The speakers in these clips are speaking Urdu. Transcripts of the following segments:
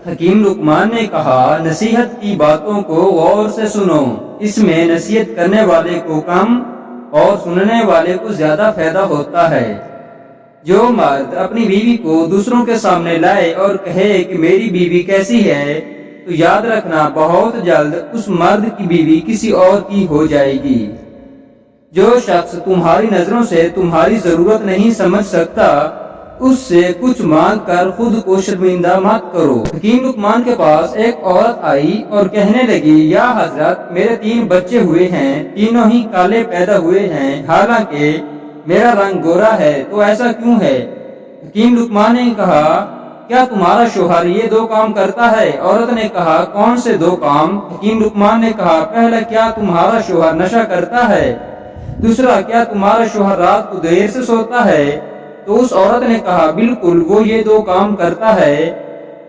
حکیم لقمان نے کہا، نصیحت کی باتوں کو غور سے سنو، اس میں نصیحت کرنے والے کو کم اور سننے والے کو زیادہ فائدہ ہوتا ہے۔ جو مرد اپنی بیوی کو دوسروں کے سامنے لائے اور کہے کہ میری بیوی کیسی ہے، تو یاد رکھنا بہت جلد اس مرد کی بیوی کسی اور کی ہو جائے گی۔ جو شخص تمہاری نظروں سے تمہاری ضرورت نہیں سمجھ سکتا، اس سے کچھ مانگ کر خود کو شرمندہ مت کرو۔ حکیم لقمان کے پاس ایک عورت آئی اور کہنے لگی، یا حضرت، میرے 3 بچے ہوئے ہیں، تینوں ہی کالے پیدا ہوئے ہیں، حالانکہ میرا رنگ گورا ہے، تو ایسا کیوں ہے؟ حکیم لقمان نے کہا، کیا تمہارا شوہر یہ 2 کام کرتا ہے؟ عورت نے کہا، کون سے 2 کام؟ حکیم لقمان نے کہا، پہلا، کیا تمہارا شوہر نشہ کرتا ہے؟ دوسرا، کیا تمہارا شوہر رات کو دیر سے سوتا ہے؟ تو اس عورت نے کہا، بالکل، وہ یہ 2 کام کرتا ہے۔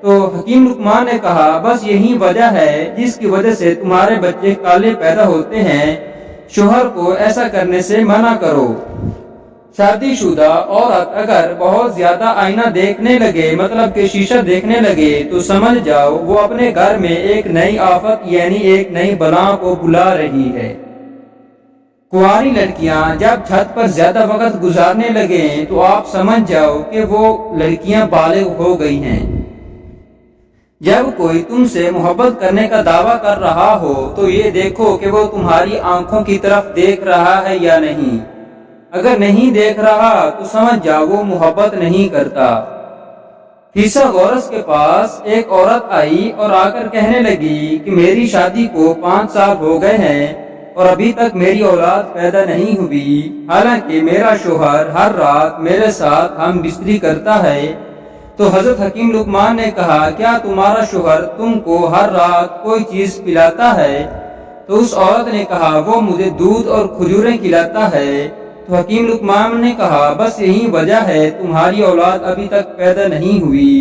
تو حکیم لقمان نے کہا، بس یہی وجہ ہے جس کی وجہ سے تمہارے بچے کالے پیدا ہوتے ہیں، شوہر کو ایسا کرنے سے منع کرو۔ شادی شدہ عورت اگر بہت زیادہ آئینہ دیکھنے لگے، مطلب کہ شیشہ دیکھنے لگے، تو سمجھ جاؤ وہ اپنے گھر میں ایک نئی آفت یعنی ایک نئی بلا کو بلا رہی ہے۔ کنواری لڑکیاں جب چھت پر زیادہ وقت گزارنے لگیں تو آپ سمجھ جاؤ کہ وہ لڑکیاں بالغ ہو گئی ہیں۔ جب کوئی تم سے محبت کرنے کا دعویٰ کر رہا ہو تو یہ دیکھو کہ وہ تمہاری آنکھوں کی طرف دیکھ رہا ہے یا نہیں۔ اگر نہیں دیکھ رہا تو سمجھ جاؤ وہ محبت نہیں کرتا۔ فیصا غورس کے پاس ایک عورت آئی اور آ کر کہنے لگی کہ میری شادی کو 5 سال ہو گئے ہیں اور ابھی تک میری اولاد پیدا نہیں ہوئی، حالانکہ میرا شوہر ہر رات میرے ساتھ ہم بستری کرتا ہے۔ تو حضرت حکیم لقمان نے کہا، کیا تمہارا شوہر تم کو ہر رات کوئی چیز پلاتا ہے؟ تو اس عورت نے کہا، وہ مجھے دودھ اور کھجوریں کھلاتا ہے۔ تو حکیم لقمان نے کہا، بس یہی وجہ ہے تمہاری اولاد ابھی تک پیدا نہیں ہوئی،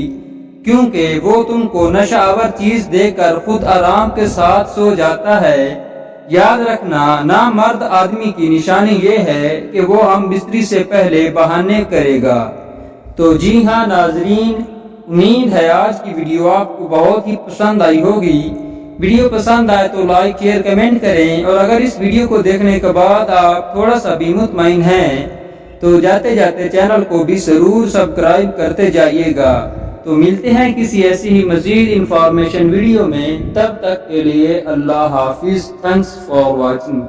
کیونکہ وہ تم کو نشہ آور چیز دے کر خود آرام کے ساتھ سو جاتا ہے۔ یاد رکھنا، نامرد آدمی کی نشانی یہ ہے کہ وہ ہم بستری سے پہلے بہانے کرے گا۔ تو جی ہاں ناظرین، امید ہے آج کی ویڈیو آپ کو بہت ہی پسند آئی ہوگی۔ ویڈیو پسند آئے تو لائک، شیئر، کمنٹ کریں، اور اگر اس ویڈیو کو دیکھنے کے بعد آپ تھوڑا سا بھی مطمئن ہیں تو جاتے جاتے چینل کو بھی ضرور سبسکرائب کرتے جائیے گا۔ تو ملتے ہیں کسی ایسی ہی مزید انفارمیشن ویڈیو میں، تب تک کے لیے اللہ حافظ۔ Thanks for watching.